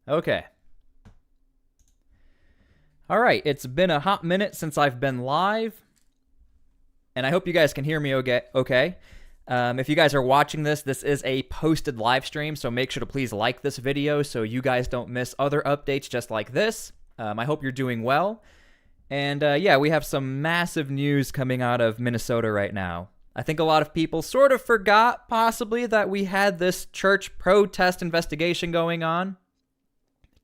Okay. All right, it's been a hot minute since I've been live, and I hope you guys can hear me okay. If you guys are watching this, this is a posted live stream, so make sure to please like this video so you guys don't miss other updates just like this. I hope you're doing well. And yeah, we have some massive news coming out of Minnesota right now. I think a lot of people sort of forgot, possibly, that we had this church protest investigation going on.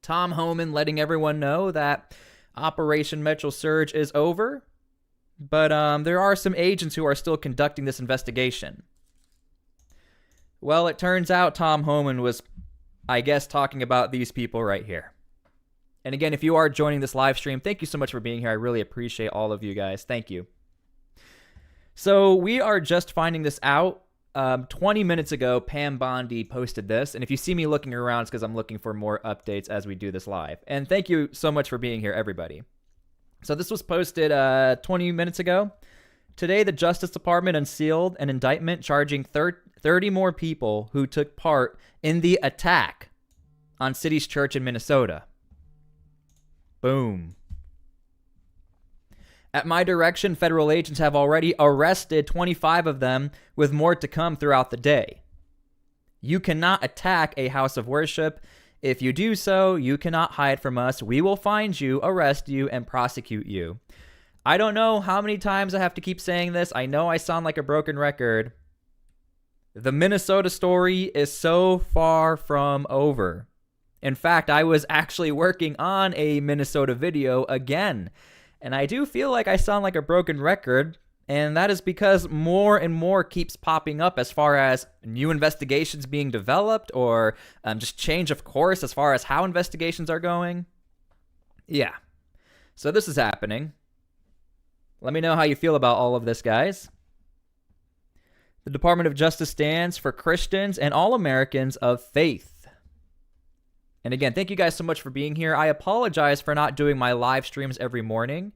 Tom Homan letting everyone know that Operation Metro Surge is over, but there are some agents who are still conducting this investigation. Well, it turns out Tom Homan was, I guess, talking about these people right here. And again, if you are joining this live stream, thank you so much for being here. I really appreciate all of you guys. Thank you. So we are just finding this out. 20 minutes ago, Pam Bondi posted this. And if you see me looking around, it's because I'm looking for more updates as we do this live. And thank you so much for being here, everybody. So this was posted 20 minutes ago. Today, the Justice Department unsealed an indictment charging 30 more people who took part in the attack on City's Church in Minnesota. Boom. At my direction, federal agents have already arrested 25 of them, with more to come throughout the day. You cannot attack a house of worship. If you do so, you cannot hide from us. We will find you, arrest you, and prosecute you. I don't know how many times I have to keep saying this. I know I sound like a broken record. The Minnesota story is so far from over. In fact, I was actually working on a Minnesota video again. And I do feel like I sound like a broken record, and that is because more and more keeps popping up as far as new investigations being developed or just change of course as far as how investigations are going. Yeah. So this is happening. Let me know how you feel about all of this, guys. The Department of Justice stands for Christians and all Americans of faith. And again, thank you guys so much for being here. I apologize for not doing my live streams every morning.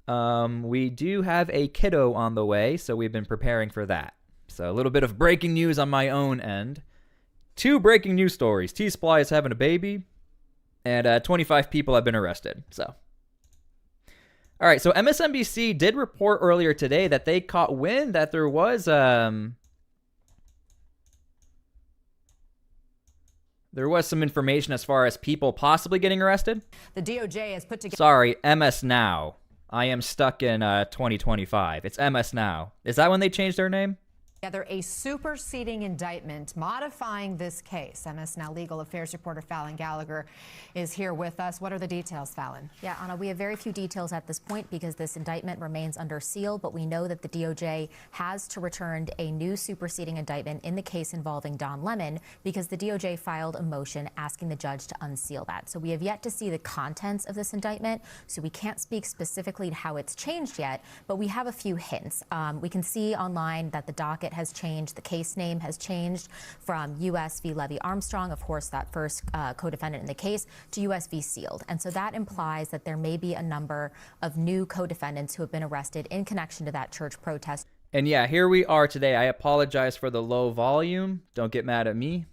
We do have a kiddo on the way, so we've been preparing for that. So a little bit of breaking news on my own end. 2 breaking news stories. T-SPLY is having a baby, and 25 people have been arrested. So, all right, so MSNBC did report earlier today that they caught wind that there was some information as far as people possibly getting arrested. The DOJ has put together... Sorry, MS Now. I am stuck in 2025. It's MS Now. Is that when they changed their name? Together a superseding indictment modifying this case. MS Now legal affairs reporter Fallon Gallagher is here with us. What are the details, Fallon? Yeah, Anna, we have very few details at this point because this indictment remains under seal, but we know that the DOJ has to return a new superseding indictment in the case involving Don Lemon because the DOJ filed a motion asking the judge to unseal that. So we have yet to see the contents of this indictment, so we can't speak specifically to how it's changed yet, but we have a few hints. We can see online that the docket has changed. The case name has changed from U.S. v. Levy Armstrong, of course, that first co-defendant in the case, to U.S. v. Sealed. And so that implies that there may be a number of new co-defendants who have been arrested in connection to that church protest. And yeah, here we are today. I apologize for the low volume. Don't get mad at me.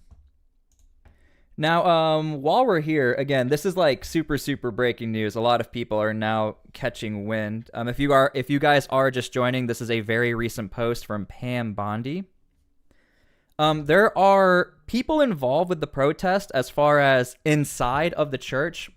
Now, while we're here, again, this is like super breaking news. A lot of people are now catching wind. If you guys are just joining, this is a very recent post from Pam Bondi. There are people involved with the protest as far as inside of the church.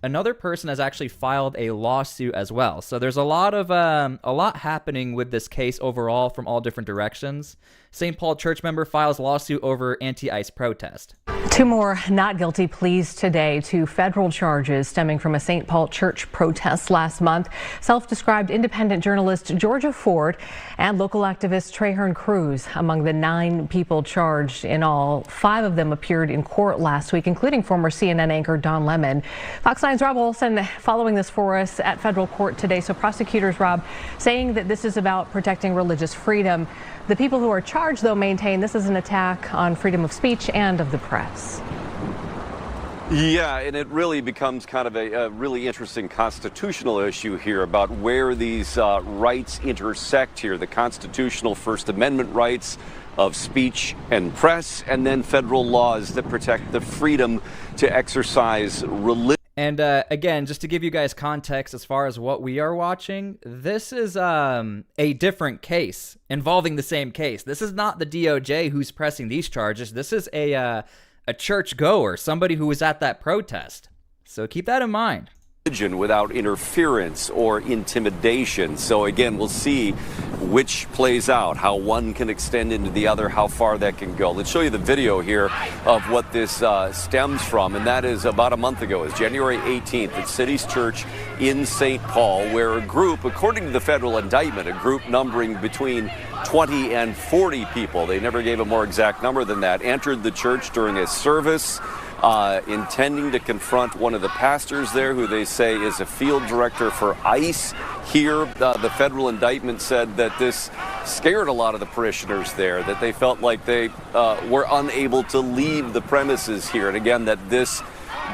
Another person has actually filed a lawsuit as well. So there's a lot happening with this case overall from all different directions. St. Paul church member files lawsuit over anti-ICE protest. 2 more not guilty pleas today to federal charges stemming from a St. Paul church protest last month. Self-described independent journalist Georgia Ford and local activist Trahern Cruz among the 9 people charged in all. 5 of them appeared in court last week, including former CNN anchor Don Lemon. Fox 9's Rob Olson following this for us at federal court today. So prosecutors, Rob, saying that this is about protecting religious freedom. The people who are charged, though, maintain this is an attack on freedom of speech and of the press. Yeah, and it really becomes kind of a really interesting constitutional issue here about where these rights intersect here, the constitutional First Amendment rights of speech and press, and then federal laws that protect the freedom to exercise religion. And again, just to give you guys context as far as what we are watching, this is a different case involving the same case. This is not the DOJ who's pressing these charges. This is a church goer, somebody who was at that protest. So keep that in mind. Without interference or intimidation. So again, we'll see which plays out, how one can extend into the other, how far that can go. Let's show you the video here of what this stems from, and that is about a month ago. It's January 18th at City's Church in St. Paul, where a group, according to the federal indictment, a group numbering between 20 and 40 people, they never gave a more exact number than that, entered the church during a service intending to confront one of the pastors there, who they say is a field director for ICE. Here, the federal indictment said that this scared a lot of the parishioners there, that they felt like they were unable to leave the premises here. And again, that this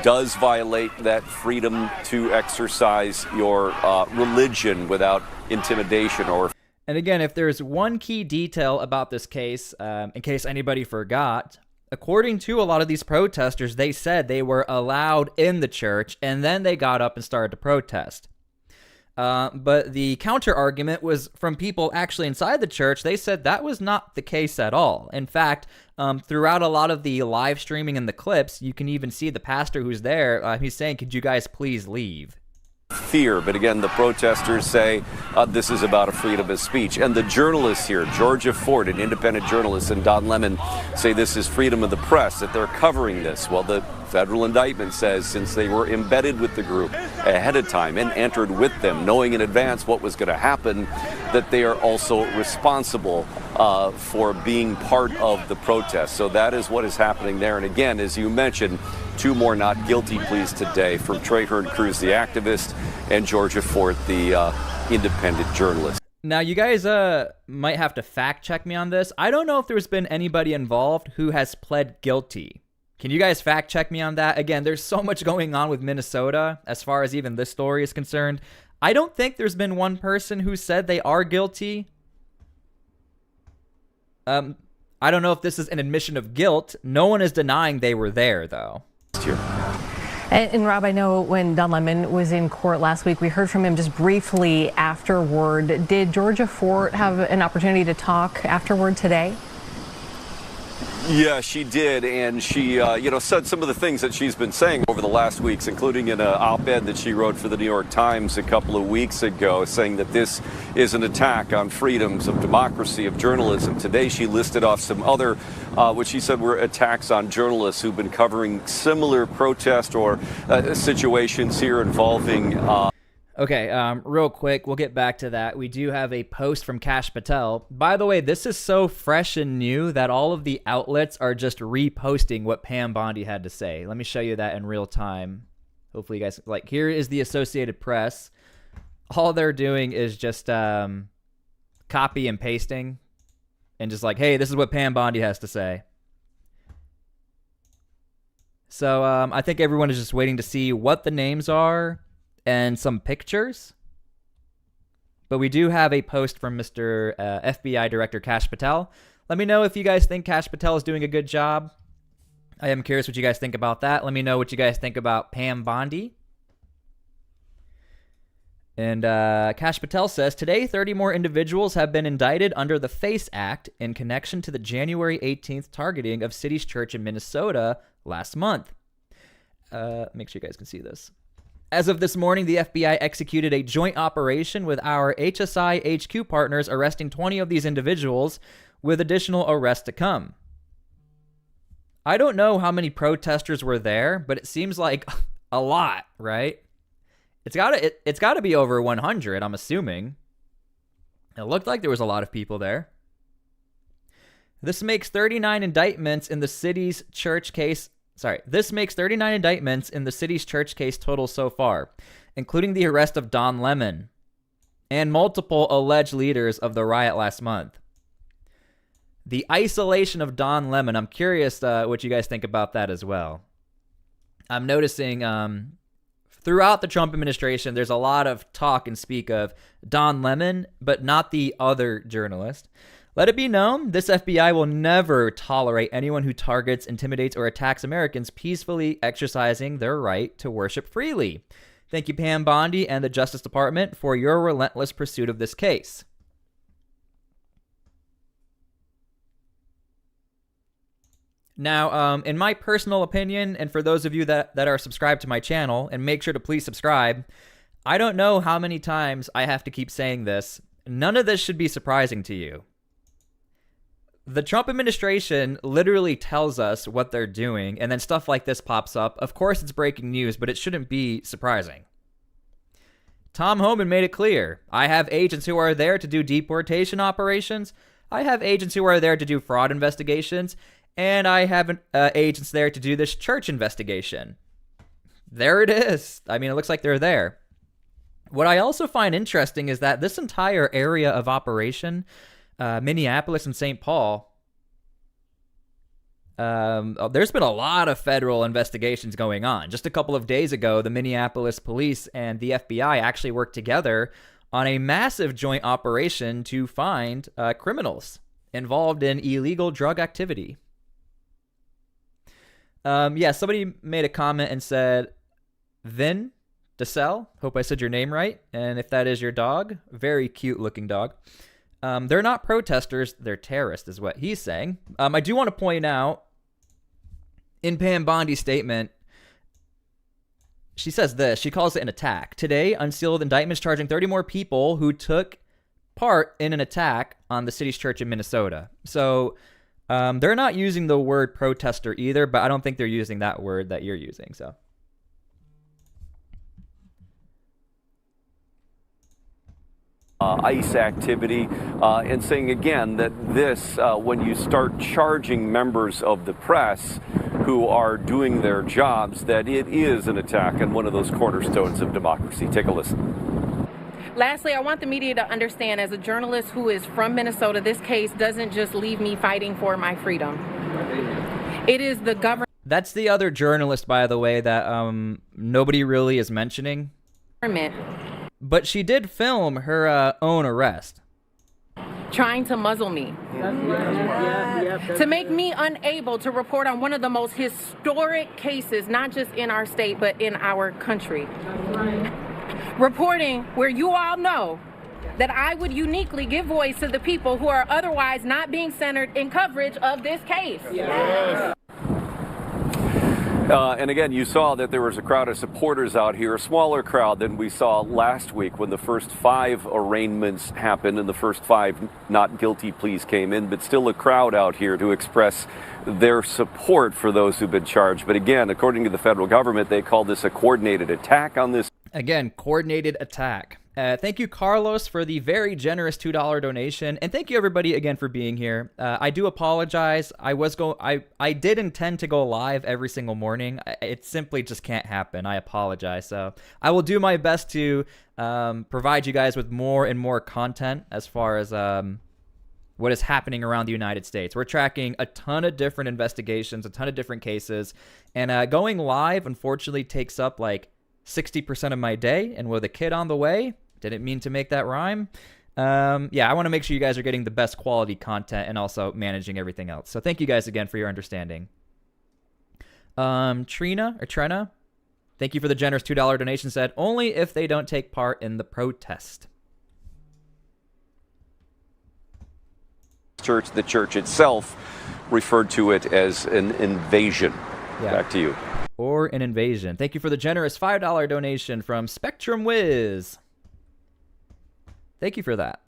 does violate that freedom to exercise your religion without intimidation or... And again, if there's one key detail about this case, in case anybody forgot, according to a lot of these protesters, they said they were allowed in the church, and then they got up and started to protest. But the counter argument was from people actually inside the church. They said that was not the case at all. In fact, throughout a lot of the live streaming and the clips, you can even see the pastor who's there. He's saying, "Could you guys please leave?" Fear, but again, the protesters say this is about a freedom of speech. And the journalists here, Georgia Ford, an independent journalist, and Don Lemon say this is freedom of the press, that they're covering this. Well, the federal indictment says since they were embedded with the group ahead of time and entered with them, knowing in advance what was going to happen, that they are also responsible for being part of the protest. So that is what is happening there. And again, as you mentioned, 2 more not guilty pleas today from Traherne Cruz, the activist, and Georgia Fort, the independent journalist. Now, you guys might have to fact check me on this. I don't know if there's been anybody involved who has pled guilty. Can you guys fact check me on that? Again, there's so much going on with Minnesota as far as even this story is concerned. I don't think there's been one person who said they are guilty. I don't know if this is an admission of guilt. No one is denying they were there, though. And Rob, I know when Don Lemon was in court last week, we heard from him just briefly afterward. Did Georgia Fort have an opportunity to talk afterward today? Yeah, she did, and she, said some of the things that she's been saying over the last weeks, including in an op-ed that she wrote for the New York Times a couple of weeks ago, saying that this is an attack on freedoms of democracy, of journalism. Today, she listed off some other, what she said were attacks on journalists who've been covering similar protest or situations here involving... Okay, real quick, we'll get back to that. We do have a post from Kash Patel. By the way, this is so fresh and new that all of the outlets are just reposting what Pam Bondi had to say. Let me show you that in real time. Hopefully you guys, here is the Associated Press. All they're doing is just copy and pasting and just hey, this is what Pam Bondi has to say. So I think everyone is just waiting to see what the names are and some pictures. But we do have a post from Mr. FBI Director Kash Patel. Let me know if you guys think Kash Patel is doing a good job. I am curious what you guys think about that. Let me know what you guys think about Pam Bondi. And Kash Patel says, today 30 more individuals have been indicted under the FACE Act in connection to the January 18th targeting of City's Church in Minnesota last month. Make sure you guys can see this. As of this morning, the FBI executed a joint operation with our HSI HQ partners, arresting 20 of these individuals, with additional arrests to come. I don't know how many protesters were there, but it seems like a lot, right? It's gotta be over 100, I'm assuming. It looked like there was a lot of people there. This makes 39 indictments in the city's church case. This makes 39 indictments in the city's church case total so far, including the arrest of Don Lemon and multiple alleged leaders of the riot last month. The isolation of Don Lemon, I'm curious what you guys think about that as well. I'm noticing throughout the Trump administration, there's a lot of talk and speak of Don Lemon, but not the other journalist. Let it be known, this FBI will never tolerate anyone who targets, intimidates, or attacks Americans peacefully exercising their right to worship freely. Thank you, Pam Bondi and the Justice Department, for your relentless pursuit of this case. Now, in my personal opinion, and for those of you that are subscribed to my channel, and make sure to please subscribe, I don't know how many times I have to keep saying this. None of this should be surprising to you. The Trump administration literally tells us what they're doing, and then stuff like this pops up. Of course, it's breaking news, but it shouldn't be surprising. Tom Homan made it clear. I have agents who are there to do deportation operations. I have agents who are there to do fraud investigations. And I have agents there to do this church investigation. There it is. I mean, it looks like they're there. What I also find interesting is that this entire area of operation, Minneapolis and St. Paul, there's been a lot of federal investigations going on. Just a couple of days ago, the Minneapolis police and the FBI actually worked together on a massive joint operation to find criminals involved in illegal drug activity. Yeah, somebody made a comment and said, Vin DeSell, hope I said your name right. And if that is your dog, very cute looking dog. They're not protesters, they're terrorists is what he's saying. I do want to point out, in Pam Bondi's statement, she says this, she calls it an attack. Today, unsealed indictments charging 30 more people who took part in an attack on the city's church in Minnesota. So, they're not using the word protester either, but I don't think they're using that word that you're using. So, ICE activity, and saying again that this, when you start charging members of the press who are doing their jobs, that it is an attack on one of those cornerstones of democracy. Take a listen. Lastly, I want the media to understand, as a journalist who is from Minnesota, this case doesn't just leave me fighting for my freedom. It is the government. That's the other journalist, by the way, that nobody really is mentioning. But she did film her own arrest. Trying to muzzle me. To make me unable to report on one of the most historic cases, not just in our state, but in our country. Reporting where you all know that I would uniquely give voice to the people who are otherwise not being centered in coverage of this case. Yes. And again, you saw that there was a crowd of supporters out here, a smaller crowd than we saw last week when the first 5 arraignments happened and the first 5 not guilty pleas came in, but still a crowd out here to express their support for those who've been charged. But again, according to the federal government, they call this a coordinated attack on this. Again, coordinated attack. Thank you, Carlos, for the very generous $2 donation, and thank you everybody again for being here. I do apologize. I did intend to go live every single morning. It simply just can't happen. I apologize. So I will do my best to provide you guys with more and more content as far as what is happening around the United States. We're tracking a ton of different investigations, a ton of different cases, and going live unfortunately takes up like 60% of my day, and with a kid on the way, didn't mean to make that rhyme. Yeah, I want to make sure you guys are getting the best quality content and also managing everything else. So thank you guys again for your understanding. Trina, thank you for the generous $2 donation, said, only if they don't take part in the protest. The church itself referred to it as an invasion. Yeah. Back to you. Or an invasion. Thank you for the generous $5 donation from Spectrum Wiz. Thank you for that.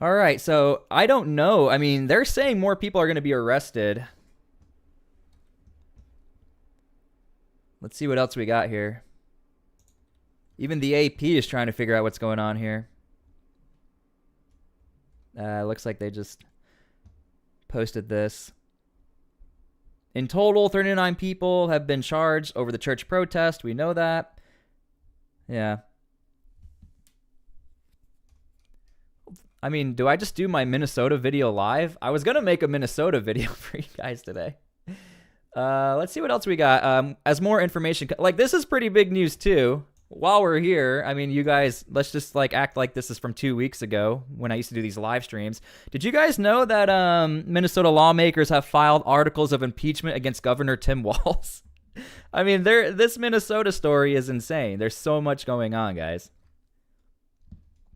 All right, so I don't know. I mean, they're saying more people are going to be arrested. Let's see what else we got here. Even the AP is trying to figure out what's going on here. Looks like they just posted this. In total, 39 people have been charged over the church protest. We know that. Yeah. I mean, do I just do my Minnesota video live? I was going to make a Minnesota video for you guys today. Let's see what else we got. As more information, like this is pretty big news too. while we're here, I mean, you guys, let's just like act like this is from 2 weeks ago when I used to do these live streams. Did you guys know that Minnesota lawmakers have filed articles of impeachment against Governor Tim Walz? I mean, this Minnesota story is insane. There's so much going on, guys.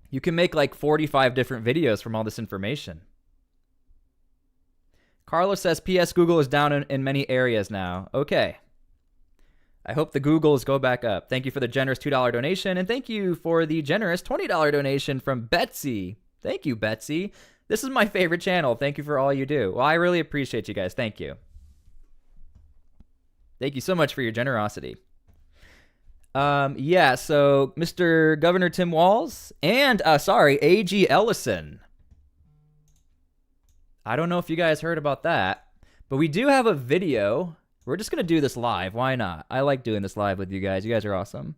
You can make like 45 different videos from all this information. Carlos says, P.S. Google is down in many areas now. Okay. I hope the Googles go back up. Thank you for the generous $2 donation, and thank you for the generous $20 donation from Betsy. Thank you, Betsy. This is my favorite channel. Thank you for all you do. Well, I really appreciate you guys. Thank you. Thank you so much for your generosity. Yeah, so Mr. Governor Tim Walz and, A.G. Ellison. I don't know if you guys heard about that, but we do have a video. We're just going to do this live. Why not? I like doing this live with you guys. You guys are awesome.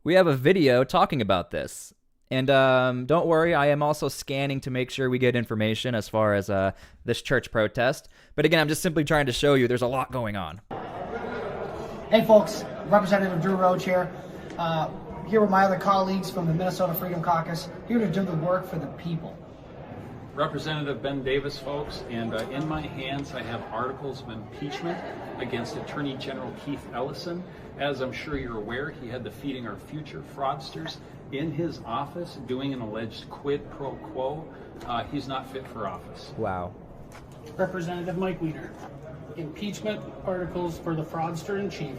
We have a video talking about this. And don't worry, I am also scanning to make sure we get information as far as this church protest. But again, I'm just simply trying to show you there's a lot going on. Hey folks, Representative Drew Roach here. Here with my other colleagues from the Minnesota Freedom Caucus, here to do the work for the people. Representative Ben Davis, folks, and in my hands I have articles of impeachment against Attorney General Keith Ellison. As I'm sure you're aware, he had the Feeding Our Future fraudsters in his office doing an alleged quid pro quo. He's not fit for office. Wow. Representative Mike Weiner, impeachment articles for the fraudster-in-chief,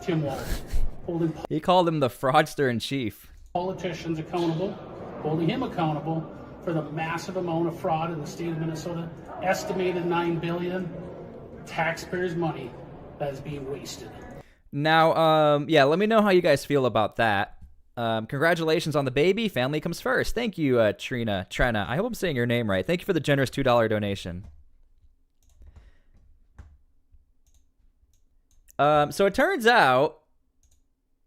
Tim Walz, holding He called him the fraudster-in-chief. politicians accountable, holding him accountable for the massive amount of fraud in the state of Minnesota, estimated $9 billion taxpayers' money that is being wasted. Now, yeah, let me know how you guys feel about that. Congratulations on the baby. Family comes first. Thank you, Trina. I hope I'm saying your name right. Thank you for the generous $2 donation. So it turns out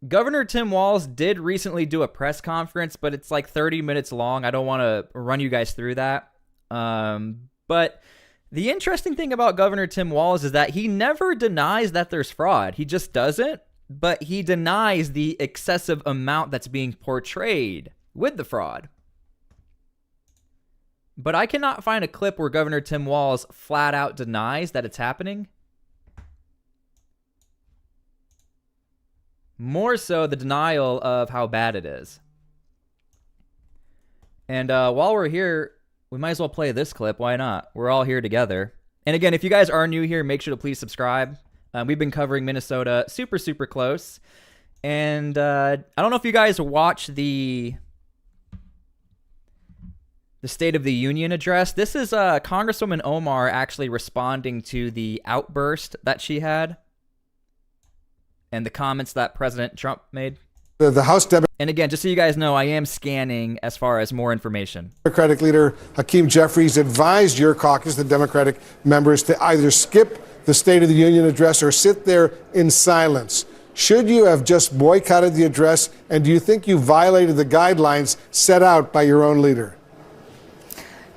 Governor Tim Walz did recently do a press conference, but it's like 30 minutes long. I don't want to run you guys through that. But the interesting thing about Governor Tim Walz is that he never denies that there's fraud. He just doesn't, but he denies the excessive amount that's being portrayed with the fraud. But I cannot find a clip where Governor Tim Walz flat out denies that it's happening. More so the denial of how bad it is. And while we're here, we might as well play this clip. Why not? We're all here together. And again, if you guys are new here, make sure to please subscribe. We've been covering Minnesota super, super close. And I don't know if you guys watched the State of the Union address. This is Congresswoman Omar actually responding to the outburst that she had and the comments that President Trump made. The House And again, just so you guys know, I am scanning as far as more information. Democratic leader Hakeem Jeffries advised your caucus, the Democratic members, to either skip the State of the Union address or sit there in silence. Should you have just boycotted the address, and do you think you violated the guidelines set out by your own leader?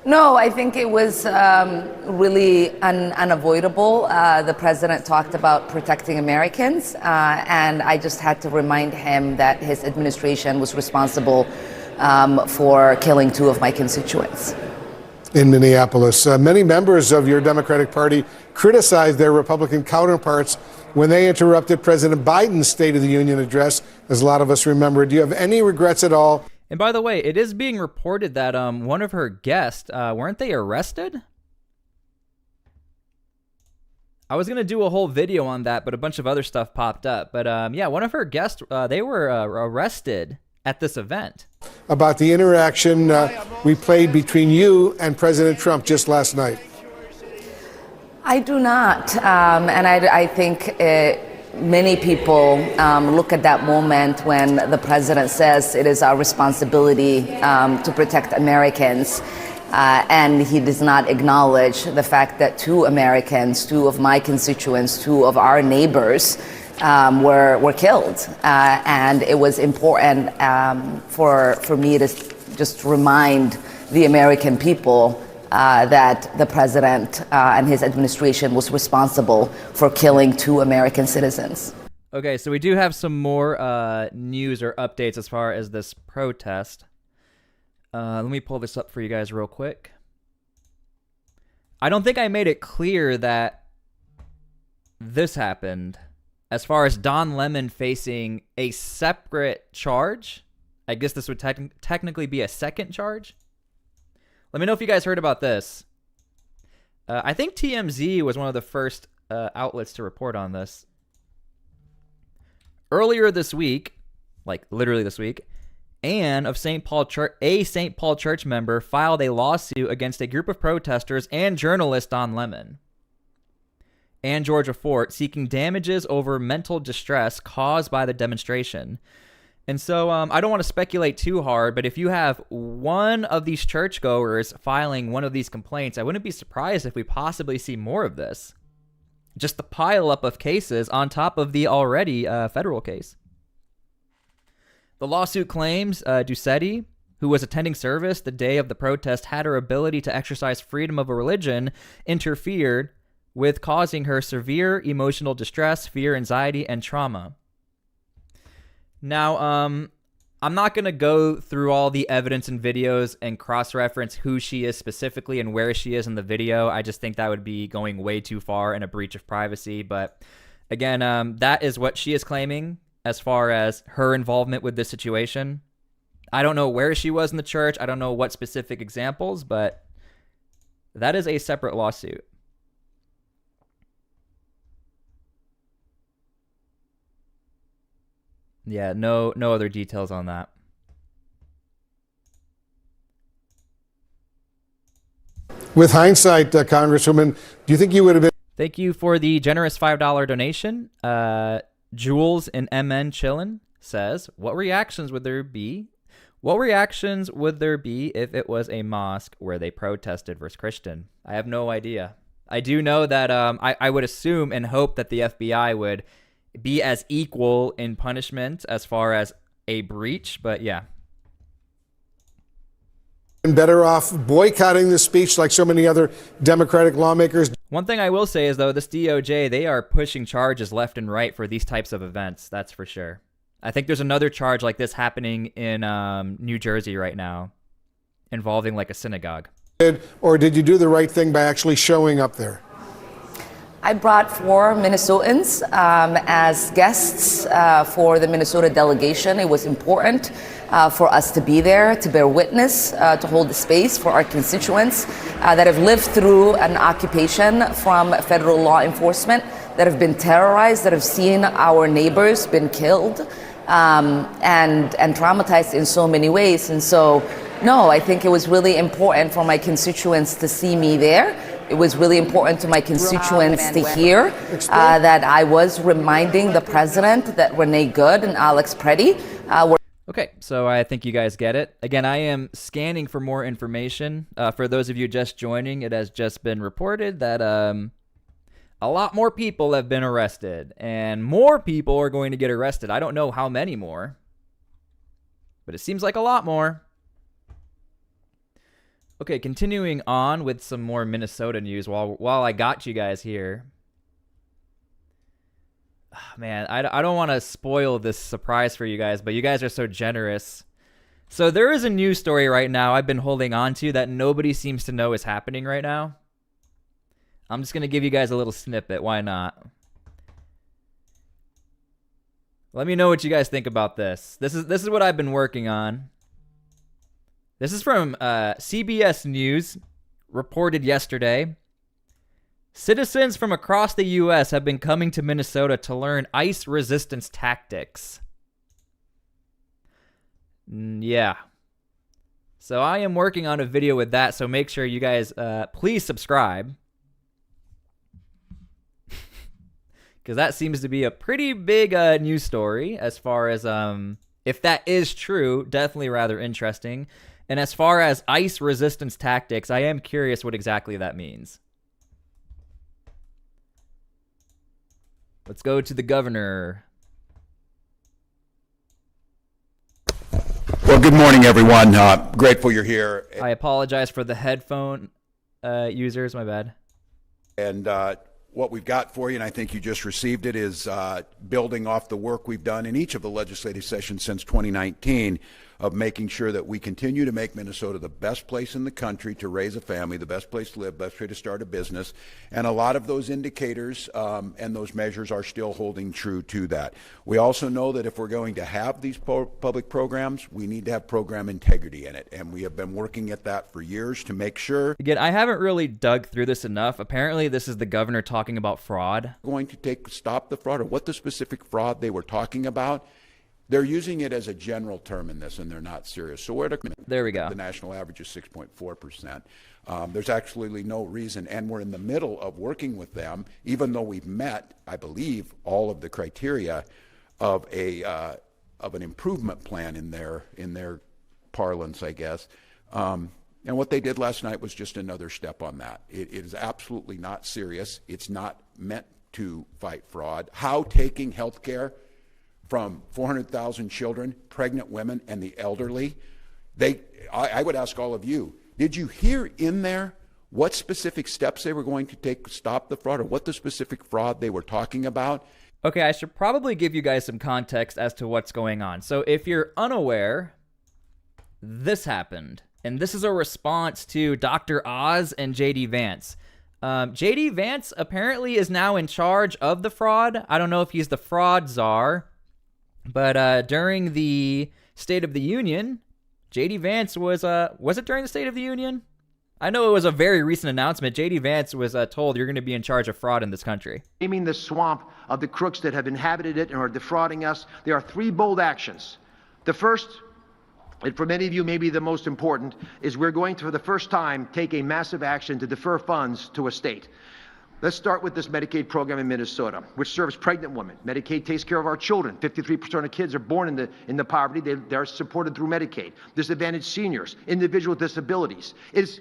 No, I think it was really unavoidable. The president talked about protecting Americans, and I just had to remind him that his administration was responsible for killing 2 of my constituents. In Minneapolis, many members of your Democratic Party criticized their Republican counterparts when they interrupted President Biden's State of the Union address, as a lot of us remember. Do you have any regrets at all? And by the way, it is being reported that one of her guests, weren't they arrested? I was going to do a whole video on that, but a bunch of other stuff popped up. But yeah, one of her guests, they were arrested at this event. About the interaction we played between you and President Trump just last night. I do not, and I think many people look at that moment when the president says it is our responsibility to protect Americans, and he does not acknowledge the fact that 2 Americans, 2 of my constituents, 2 of our neighbors were killed. And it was important for me to just remind the American people that the president and his administration was responsible for killing 2 American citizens. Okay, so we do have some more news or updates as far as this protest. Let me pull this up for you guys real quick. I don't think I made it clear that this happened. As far as Don Lemon facing a separate charge, I guess this would technically be a second charge. Let me know if you guys heard about this. I think TMZ was one of the first outlets to report on this. Earlier this week, like literally this week, Anne of St. Paul Church, a St. Paul Church member, filed a lawsuit against a group of protesters and journalist Don Lemon and Georgia Fort, seeking damages over mental distress caused by the demonstration. And so I don't want to speculate too hard, but if you have one of these churchgoers filing one of these complaints, I wouldn't be surprised if we possibly see more of this. Just the pileup of cases on top of the already federal case. The lawsuit claims Ducetti, who was attending service the day of the protest, had her ability to exercise freedom of a religion interfered with, causing her severe emotional distress, fear, anxiety, and trauma. Now, I'm not going to go through all the evidence and videos and cross-reference who she is specifically and where she is in the video. I just think that would be going way too far and a breach of privacy. But again, that is what she is claiming as far as her involvement with this situation. I don't know where she was in the church. I don't know what specific examples, but that is a separate lawsuit. Yeah, no other details on that. With hindsight, Congresswoman, do you think you would have been... Thank you for the generous $5 donation. Jules in MN Chillin says, what reactions would there be if it was a mosque where they protested versus Christian? I have no idea. I do know that I would assume and hope that the FBI would be as equal in punishment as far as a breach, but yeah. Better off boycotting the speech like so many other Democratic lawmakers. One thing I will say is, though, this DOJ, they are pushing charges left and right for these types of events. That's for sure. I think there's another charge like this happening in New Jersey right now involving like a synagogue. Or did you do the right thing by actually showing up there? I brought 4 Minnesotans as guests for the Minnesota delegation. It was important for us to be there, to bear witness, to hold the space for our constituents that have lived through an occupation from federal law enforcement, that have been terrorized, that have seen our neighbors been killed and traumatized in so many ways. And so, no, I think it was really important for my constituents to see me there. It was really important to my constituents to hear that I was reminding the president that Renee Good and Alex Preddy were... Okay, so I think you guys get it. Again, I am scanning for more information. For those of you just joining, it has just been reported that a lot more people have been arrested, and more people are going to get arrested. I don't know how many more, but it seems like a lot more. Okay, continuing on with some more Minnesota news while I got you guys here. Man, I don't want to spoil this surprise for you guys, but you guys are so generous. So there is a news story right now I've been holding on to that nobody seems to know is happening right now. I'm just going to give you guys a little snippet. Why not? Let me know what you guys think about this. This is what I've been working on. This is from CBS News, reported yesterday. Citizens from across the U.S. have been coming to Minnesota to learn ICE resistance tactics. Yeah. So I am working on a video with that, so make sure you guys please subscribe. Because that seems to be a pretty big news story as far as, if that is true, definitely rather interesting. And as far as ICE resistance tactics, I am curious what exactly that means. Let's go to the governor. Well, good morning, everyone. Grateful you're here. I apologize for the headphone users. My bad. And what we've got for you, and I think you just received it, is building off the work we've done in each of the legislative sessions since 2019 of making sure that we continue to make Minnesota the best place in the country to raise a family, the best place to live, best way to start a business. And a lot of those indicators and those measures are still holding true to that. We also know that if we're going to have these public programs, we need to have program integrity in it. And we have been working at that for years to make sure. Again, I haven't really dug through this enough. Apparently, this is the governor talking about fraud. Going to stop the fraud, or what the specific fraud they were talking about. They're using it as a general term in this, and they're not serious. So there we go. The national average is 6.4%. There's actually no reason, and we're in the middle of working with them, even though we've met, I believe, all of the criteria of an improvement plan in their parlance, I guess. And what they did last night was just another step on that. It is absolutely not serious. It's not meant to fight fraud. How taking health care from 400,000 children, pregnant women, and the elderly, I would ask all of you, did you hear in there what specific steps they were going to take to stop the fraud, or what the specific fraud they were talking about? Okay, I should probably give you guys some context as to what's going on. So if you're unaware, this happened. And this is a response to Dr. Oz and J.D. Vance. J.D. Vance apparently is now in charge of the fraud. I don't know if he's the fraud czar. But during the State of the Union, J.D. Vance was it during the State of the Union? I know it was a very recent announcement. J.D. Vance was told you're going to be in charge of fraud in this country. Naming the swamp of the crooks that have inhabited it and are defrauding us, there are three bold actions. The first, and for many of you maybe the most important, is we're going to, for the first time, take a massive action to defer funds to a state. Let's start with this Medicaid program in Minnesota, which serves pregnant women. Medicaid takes care of our children. 53% of kids are born into poverty. They're supported through Medicaid. Disadvantaged seniors, individual with disabilities. It's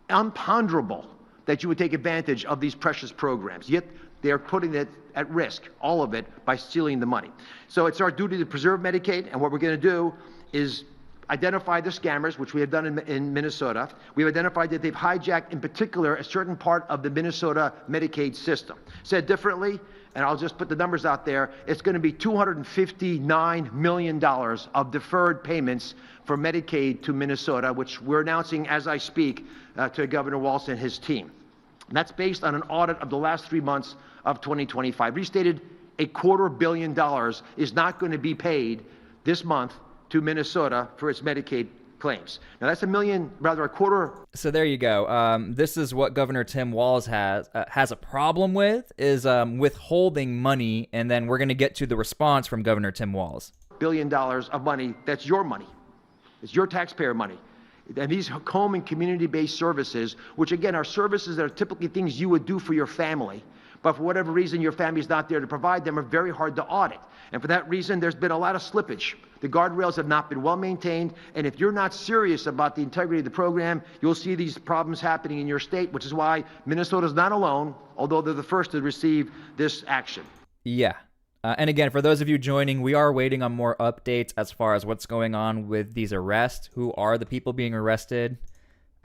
imponderable that you would take advantage of these precious programs. Yet they are putting it at risk, all of it, by stealing the money. So it's our duty to preserve Medicaid, and what we're going to do is identify the scammers, which we have done in Minnesota. We've identified that they've hijacked, in particular, a certain part of the Minnesota Medicaid system. Said differently, and I'll just put the numbers out there, it's going to be $259 million of deferred payments for Medicaid to Minnesota, which we're announcing as I speak to Governor Walz and his team. And that's based on an audit of the last 3 months of 2025. Restated, $250 million is not going to be paid this month to Minnesota for its Medicaid claims. Now that's a quarter. So there you go. This is what Governor Tim Walz has a problem with, is withholding money, and then we're going to get to the response from Governor Tim Walz. $1 billion of money, that's your money. It's your taxpayer money. And these home and community-based services, which again are services that are typically things you would do for your family, but for whatever reason your family's not there to provide them, are very hard to audit. And for that reason, there's been a lot of slippage. The guardrails have not been well maintained, and if you're not serious about the integrity of the program, you'll see these problems happening in your state, which is why Minnesota's not alone, although they're the first to receive this action. Yeah. And again, for those of you joining, we are waiting on more updates as far as what's going on with these arrests, who are the people being arrested.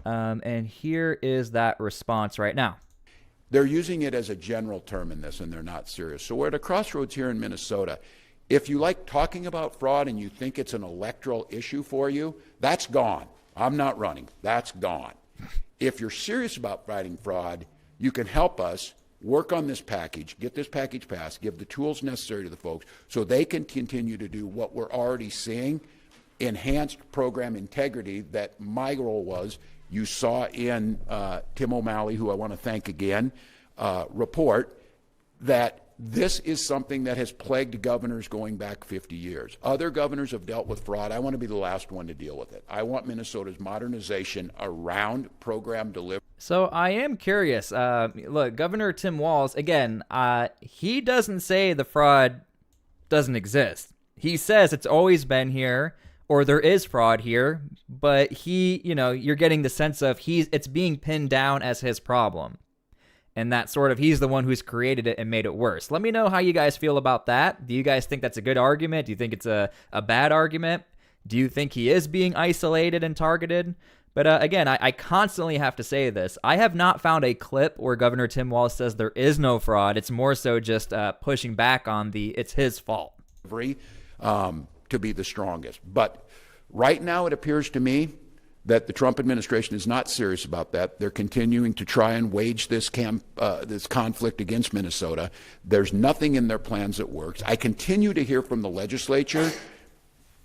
And here is that response right now. They're using it as a general term in this, and they're not serious. So we're at a crossroads here in Minnesota. If you like talking about fraud and you think it's an electoral issue for you, that's gone. I'm not running. That's gone. If you're serious about fighting fraud, you can help us work on this package, get this package passed, give the tools necessary to the folks so they can continue to do what we're already seeing, enhanced program integrity that my role was. You saw in Tim O'Malley, who I want to thank again, report that this is something that has plagued governors going back 50 years. Other governors have dealt with fraud. I want to be the last one to deal with it. I want Minnesota's modernization around program delivery. So I am curious. Look, Governor Tim Walz, again, he doesn't say the fraud doesn't exist. He says it's always been here, or there is fraud here, but you're getting the sense of it's being pinned down as his problem. And that sort of, he's the one who's created it and made it worse. Let me know how you guys feel about that. Do you guys think that's a good argument? Do you think it's a bad argument? Do you think he is being isolated and targeted? But again, I constantly have to say this. I have not found a clip where Governor Tim Walz says there is no fraud. It's more so just pushing back on it's his fault. To be the strongest. But right now it appears to me that the Trump administration is not serious about that. They're continuing to try and wage this conflict against Minnesota. There's nothing in their plans that works. I continue to hear from the legislature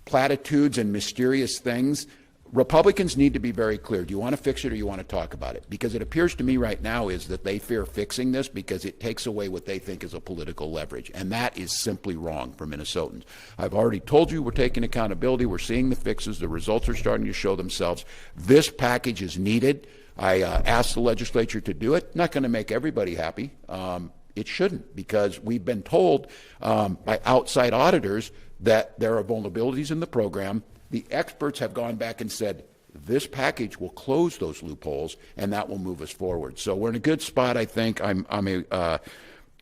platitudes and mysterious things. Republicans need to be very clear. Do you want to fix it or you want to talk about it? Because it appears to me right now is that they fear fixing this because it takes away what they think is a political leverage. And that is simply wrong for Minnesotans. I've already told you we're taking accountability. We're seeing the fixes. The results are starting to show themselves. This package is needed. I asked the legislature to do it. Not going to make everybody happy. It shouldn't, because we've been told by outside auditors that there are vulnerabilities in the program. The experts have gone back and said this package will close those loopholes, and that will move us forward. So we're in a good spot, I think. I'm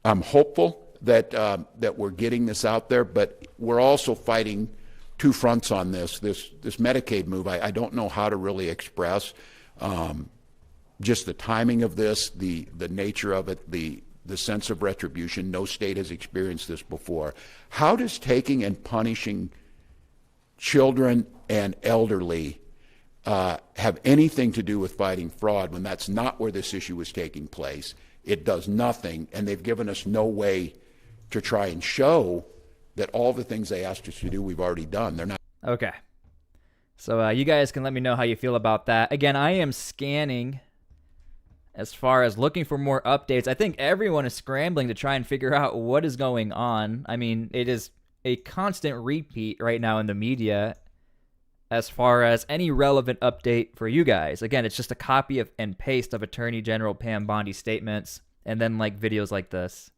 hopeful that we're getting this out there, but we're also fighting two fronts on this Medicaid move. I don't know how to really express just the timing of this, the nature of it, the sense of retribution. No state has experienced this before. How does taking and punishing children and elderly have anything to do with fighting fraud when that's not where this issue is taking place? It does nothing, and they've given us no way to try and show that all the things they asked us to do we've already done. They're not. Okay. So you guys can let me know how you feel about that. Again, I am scanning as far as looking for more updates. I think everyone is scrambling to try and figure out what is going on. I mean, it is a constant repeat right now in the media as far as any relevant update for you guys. Again, it's just a copy of and paste of Attorney General Pam Bondi's statements and then like videos like this.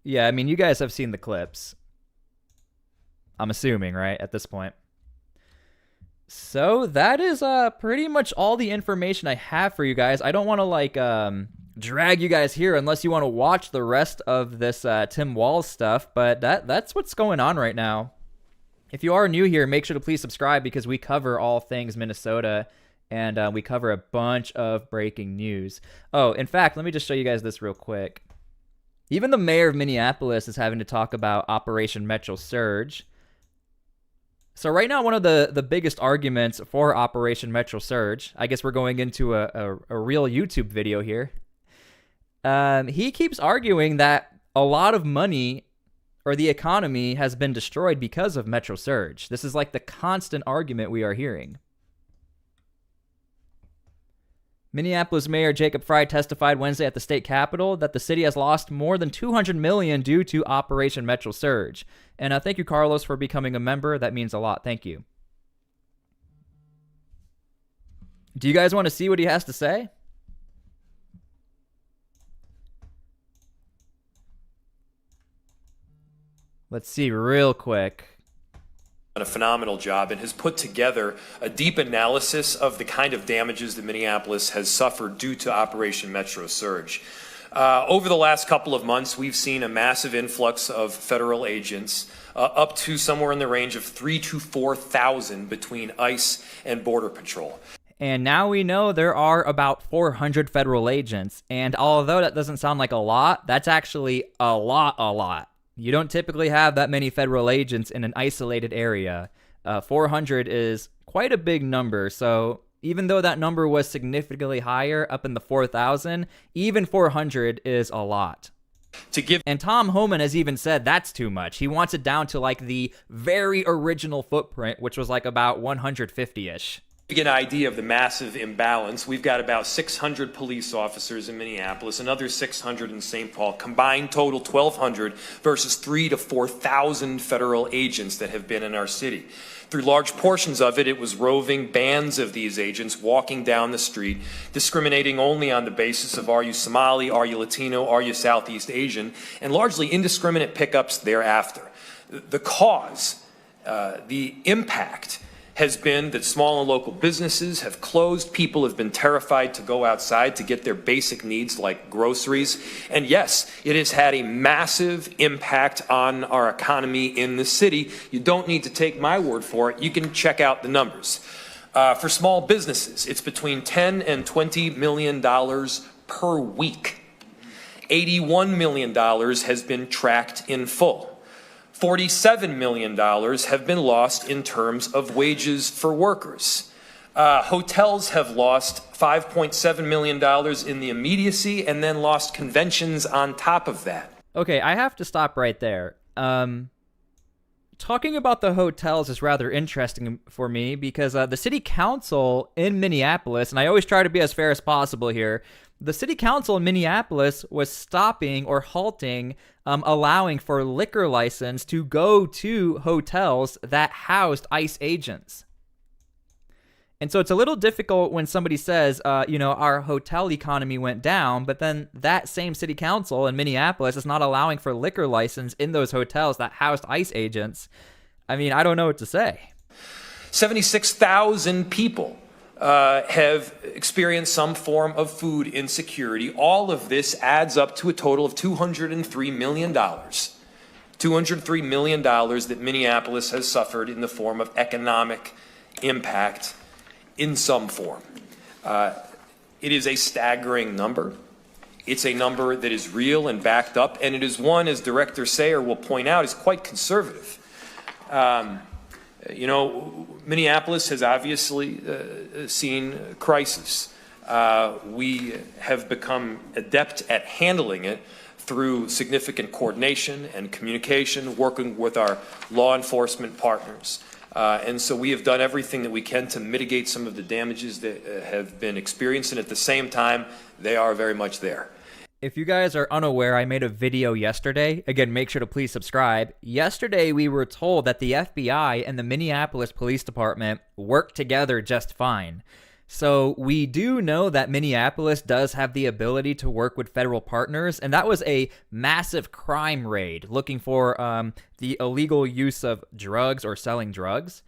Yeah, I mean, you guys have seen the clips. I'm assuming, right, at this point. So that is pretty much all the information I have for you guys. I don't want to drag you guys here unless you want to watch the rest of this Tim Walz stuff, but that's what's going on right now. If you are new here, make sure to please subscribe because we cover all things Minnesota and we cover a bunch of breaking news. Oh, in fact, let me just show you guys this real quick. Even the mayor of Minneapolis is having to talk about Operation Metro Surge. So right now, one of the biggest arguments for Operation Metro Surge, I guess we're going into a real YouTube video here. He keeps arguing that a lot of money or the economy has been destroyed because of Metro Surge. This is like the constant argument we are hearing. Minneapolis Mayor Jacob Frey testified Wednesday at the state capitol that the city has lost more than $200 million due to Operation Metro Surge. And thank you, Carlos, for becoming a member. That means a lot. Thank you. Do you guys want to see what he has to say? Let's see real quick. Done a phenomenal job and has put together a deep analysis of the kind of damages that Minneapolis has suffered due to Operation Metro Surge. Over the last couple of months, we've seen a massive influx of federal agents, up to somewhere in the range of 3,000 to 4,000 between ICE and Border Patrol. And now we know there are about 400 federal agents. And although that doesn't sound like a lot, that's actually a lot. You don't typically have that many federal agents in an isolated area. 400 is quite a big number. So even though that number was significantly higher, up in the 4,000, even 400 is a lot. And Tom Homan has even said that's too much. He wants it down to like the very original footprint, which was like about 150-ish. To get an idea of the massive imbalance, we've got about 600 police officers in Minneapolis, another 600 in St. Paul, combined total 1,200 versus 3,000 to 4,000 federal agents that have been in our city. Through large portions of it, it was roving bands of these agents walking down the street, discriminating only on the basis of are you Somali, are you Latino, are you Southeast Asian, and largely indiscriminate pickups thereafter. The cause, the impact, has been that small and local businesses have closed. People have been terrified to go outside to get their basic needs like groceries. And yes, it has had a massive impact on our economy in the city. You don't need to take my word for it. You can check out the numbers. For small businesses, it's between $10 and $20 million per week. $81 million has been tracked in full. $47 million have been lost in terms of wages for workers. Hotels have lost $5.7 million in the immediacy and then lost conventions on top of that. Okay, I have to stop right there. Talking about the hotels is rather interesting for me because the city council in Minneapolis, and I always try to be as fair as possible here, the city council in Minneapolis was stopping or halting allowing for liquor license to go to hotels that housed ICE agents. And so it's a little difficult when somebody says, our hotel economy went down, but then that same city council in Minneapolis is not allowing for liquor license in those hotels that housed ICE agents. I mean, I don't know what to say. 76,000 people have experienced some form of food insecurity. All of this adds up to a total of $203 million. $203 million that Minneapolis has suffered in the form of economic impact in some form. It is a staggering number. It's a number that is real and backed up, and it is one, as Director Sayer will point out, is quite conservative. Minneapolis has obviously seen crisis. We have become adept at handling it through significant coordination and communication, working with our law enforcement partners. And so we have done everything that we can to mitigate some of the damages that have been experienced, and at the same time, they are very much there. If you guys are unaware, I made a video yesterday. Again, make sure to please subscribe. Yesterday, we were told that the FBI and the Minneapolis Police Department work together just fine. So we do know that Minneapolis does have the ability to work with federal partners, and that was a massive crime raid looking for the illegal use of drugs or selling drugs.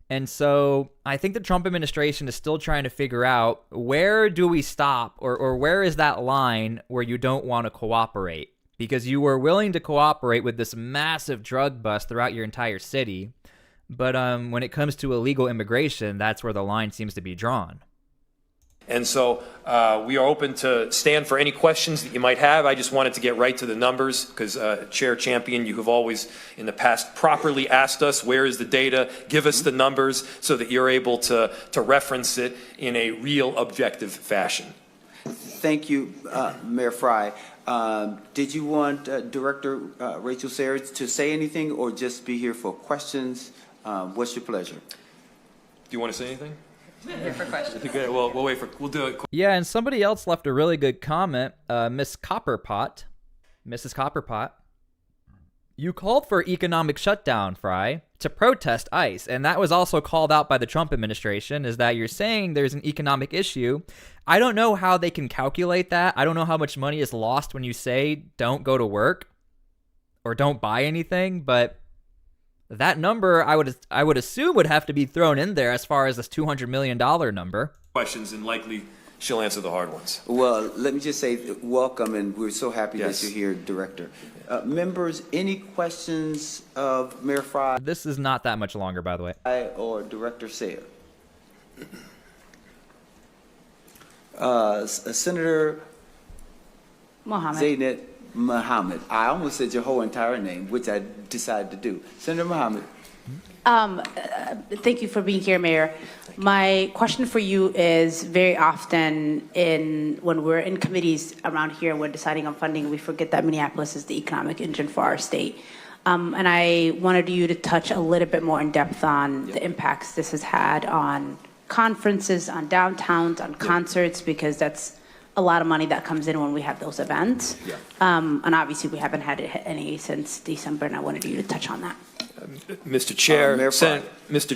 And so I think the Trump administration is still trying to figure out where do we stop or where is that line where you don't want to cooperate? Because you were willing to cooperate with this massive drug bust throughout your entire city. But when it comes to illegal immigration, that's where the line seems to be drawn. And so we are open to stand for any questions that you might have. I just wanted to get right to the numbers because, Chair Champion, you have always in the past properly asked us, where is the data? Give us the numbers so that you're able to reference it in a real objective fashion. Thank you, Mayor Fry. Did you want Director Rachel Sayer to say anything or just be here for questions? What's your pleasure? Do you want to say anything? For questions. Okay, well, we'll do it. Yeah, and somebody else left a really good comment, Mrs. Copperpot. You called for economic shutdown, Fry, to protest ICE, and that was also called out by the Trump administration, is that you're saying there's an economic issue. I don't know how they can calculate that. I don't know how much money is lost when you say don't go to work or don't buy anything, but that number, I would assume, would have to be thrown in there as far as this $200 million number. Questions, and likely she'll answer the hard ones. Well, let me just say welcome, and we're so happy that you're here, Director. Members, any questions of Mayor Fry? This is not that much longer, by the way. Or Director Sayer? Senator Mohammed. Zaynab Mohammed. I almost said your whole entire name, which I decided to do. Senator Mohammed. Thank you for being here, Mayor. My question for you is, very often when we're in committees around here and we're deciding on funding, we forget that Minneapolis is the economic engine for our state. And I wanted you to touch a little bit more in depth on the impacts this has had on conferences, on downtowns, on concerts, because that's a lot of money that comes in when we have those events. And obviously we haven't had any since December, and I wanted you to touch on that. Mr.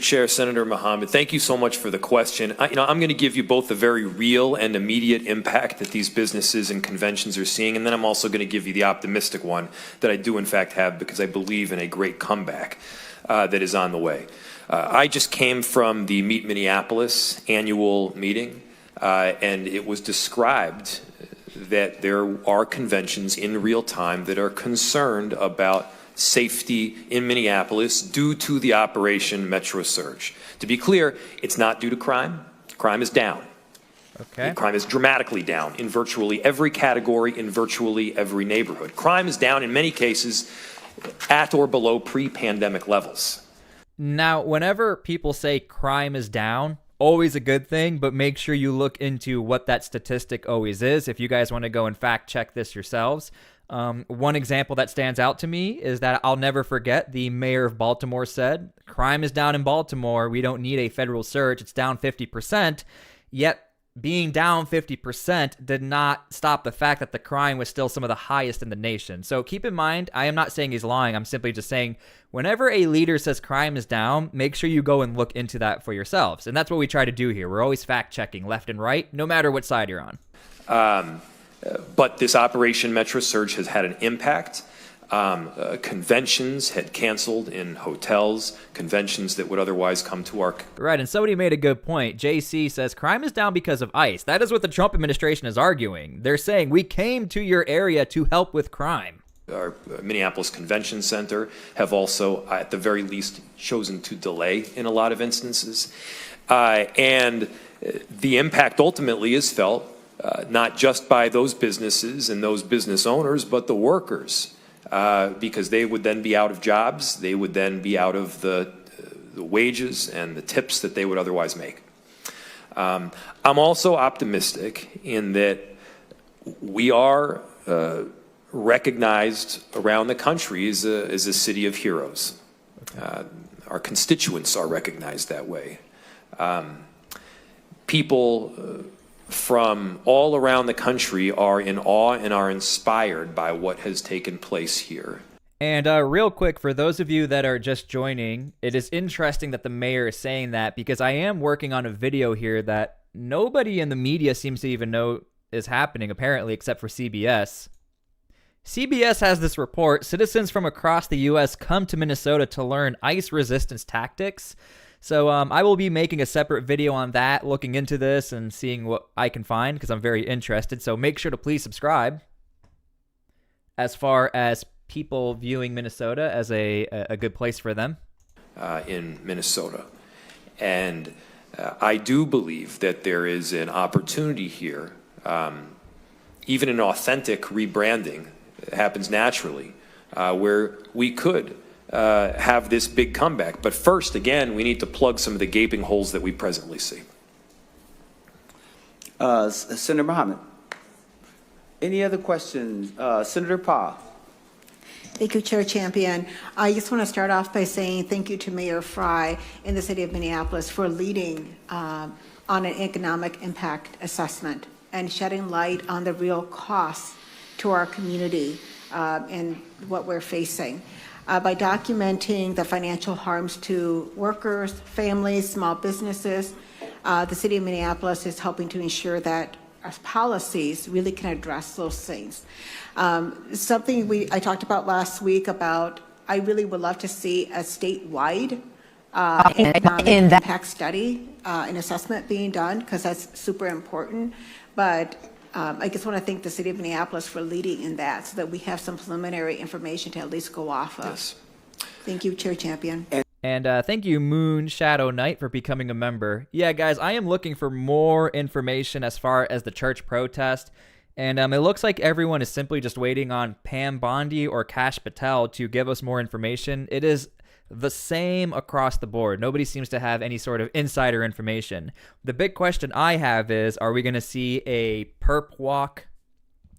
Chair, Senator Mohammed, thank you so much for the question. I'm going to give you both the very real and immediate impact that these businesses and conventions are seeing, and then I'm also going to give you the optimistic one that I do in fact have, because I believe in a great comeback that is on the way. I just came from the Meet Minneapolis annual meeting, and it was described that there are conventions in real time that are concerned about safety in Minneapolis due to the Operation Metro Surge. To be clear, it's not due to crime. Crime is down. Okay. Crime is dramatically down in virtually every category, in virtually every neighborhood. Crime is down in many cases at or below pre-pandemic levels. Now, whenever people say crime is down, always a good thing, but make sure you look into what that statistic always is. If you guys want to go and fact check this yourselves. One example that stands out to me is that I'll never forget the mayor of Baltimore said, crime is down in Baltimore. We don't need a federal surge. It's down 50%. Yet being down 50% did not stop the fact that the crime was still some of the highest in the nation. So keep in mind, I am not saying he's lying. I'm simply just saying whenever a leader says crime is down, make sure you go and look into that for yourselves. And that's what we try to do here. We're always fact checking left and right, no matter what side you're on. But this Operation Metro Surge has had an impact. Conventions had canceled in hotels, conventions that would otherwise come to our... Right, and somebody made a good point. JC says, crime is down because of ICE. That is what the Trump administration is arguing. They're saying, we came to your area to help with crime. Our Minneapolis Convention Center have also, at the very least, chosen to delay in a lot of instances. And the impact ultimately is felt not just by those businesses and those business owners, but the workers. Because they would then be out of jobs, they would then be out of the wages and the tips that they would otherwise make. I'm also optimistic in that we are recognized around the country as a city of heroes. Our constituents are recognized that way. People from all around the country are in awe and are inspired by what has taken place here. And real quick, for those of you that are just joining, it is interesting that the mayor is saying that because I am working on a video here that nobody in the media seems to even know is happening, apparently, except for CBS. CBS has this report, citizens from across the U.S. come to Minnesota to learn ICE resistance tactics. So I will be making a separate video on that, looking into this and seeing what I can find because I'm very interested. So make sure to please subscribe. As far as people viewing Minnesota as a good place for them. In Minnesota. And I do believe that there is an opportunity here, even an authentic rebranding that happens naturally, where we could have this big comeback. But first, again, we need to plug some of the gaping holes that we presently see. Senator Mohammed, any other questions? Senator Parr. Thank you, Chair Champion. I just want to start off by saying thank you to Mayor Fry in the city of Minneapolis for leading on an economic impact assessment and shedding light on the real costs to our community and what we're facing. By documenting the financial harms to workers, families, small businesses, the city of Minneapolis is helping to ensure that our policies really can address those things. Something I talked about last week about, I really would love to see a statewide economic impact study, an assessment being done, because that's super important. But I just want to thank the city of Minneapolis for leading in that so that we have some preliminary information to at least go off of. Yes. Thank you, Chair Champion. And thank you, Moon Shadow Knight, for becoming a member. Yeah, guys, I am looking for more information as far as the church protest. And it looks like everyone is simply just waiting on Pam Bondi or Kash Patel to give us more information. It is the same across the board. Nobody seems to have any sort of insider information. The big question I have is, are we going to see a perp walk,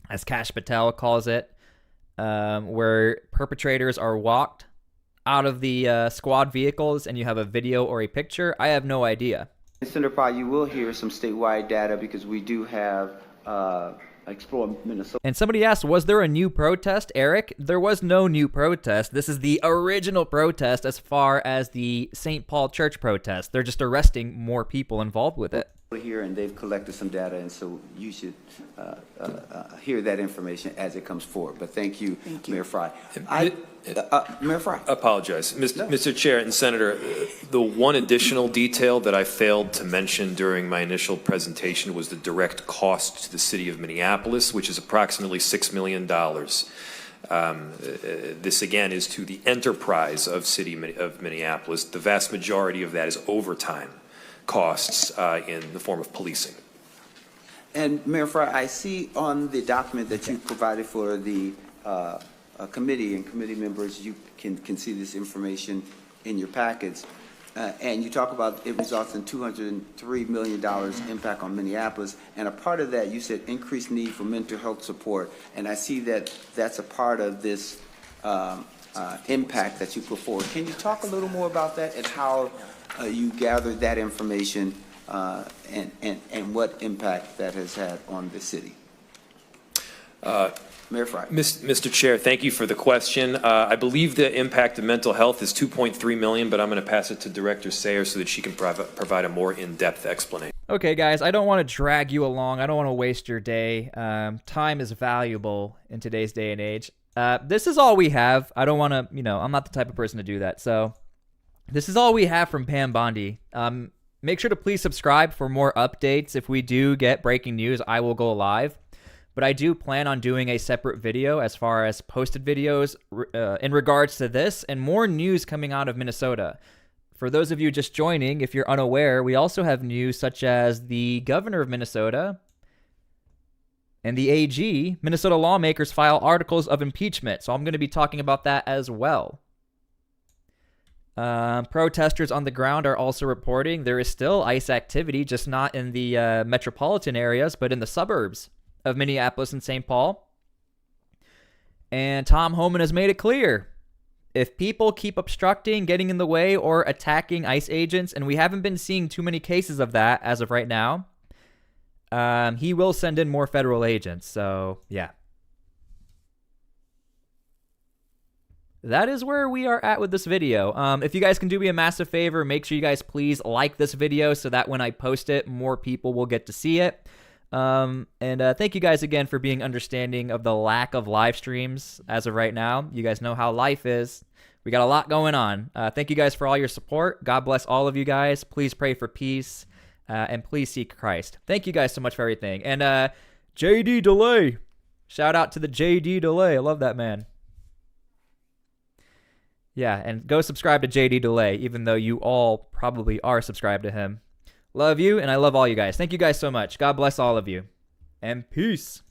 as Kash Patel calls it, where perpetrators are walked out of the squad vehicles and you have a video or a picture? I have no idea. Senator Parr, you will hear some statewide data because we do have Explore Minnesota. And somebody asked, was there a new protest, Eric? There was no new protest. This is the original protest as far as the St. Paul Church protest. They're just arresting more people involved with it. here, and they've collected some data, and so you should hear that information as it comes forward. But thank you. Mayor Fry. Mayor Fry. Apologize. Mr. Chair and Senator, the one additional detail that I failed to mention during my initial presentation was the direct cost to the city of Minneapolis, which is approximately $6 million. This, again, is to the enterprise of city of Minneapolis. The vast majority of that is overtime costs in the form of policing. And Mayor Fry, I see on the document that you provided for the committee and committee members, you can see this information in your packets. And you talk about it results in $203 million impact on Minneapolis. And a part of that, you said increased need for mental health support. And I see that that's a part of this impact that you put forward. Can you talk a little more about that and how you gathered that information and what impact that has had on the city? Mayor Fry. Mr. Chair, thank you for the question. I believe the impact of mental health is $2.3 million, but I'm going to pass it to Director Sayer so that she can provide a more in-depth explanation. Okay, guys, I don't want to drag you along. I don't want to waste your day. Time is valuable in today's day and age. This is all we have. I don't want to, I'm not the type of person to do that. So this is all we have from Pam Bondi. Make sure to please subscribe for more updates. If we do get breaking news, I will go live. But I do plan on doing a separate video as far as posted videos in regards to this and more news coming out of Minnesota. For those of you just joining, if you're unaware, we also have news such as the governor of Minnesota and the AG. Minnesota lawmakers file articles of impeachment. So I'm going to be talking about that as well. Protesters on the ground are also reporting there is still ICE activity, just not in the metropolitan areas, but in the suburbs of Minneapolis and St. Paul. And Tom Homan has made it clear, if people keep obstructing, getting in the way, or attacking ICE agents, and we haven't been seeing too many cases of that as of right now, he will send in more federal agents. So, yeah. That is where we are at with this video. If you guys can do me a massive favor, make sure you guys please like this video so that when I post it, more people will get to see it. And thank you guys again for being understanding of the lack of live streams as of right now. You guys know how life is. We got a lot going on. Thank you guys for all your support. God bless all of you guys. Please pray for peace, and please seek Christ. Thank you guys so much for everything. And JD Delay. Shout out to the JD Delay. I love that man. Yeah, and go subscribe to JD Delay, even though you all probably are subscribed to him. Love you, and I love all you guys. Thank you guys so much. God bless all of you. And peace.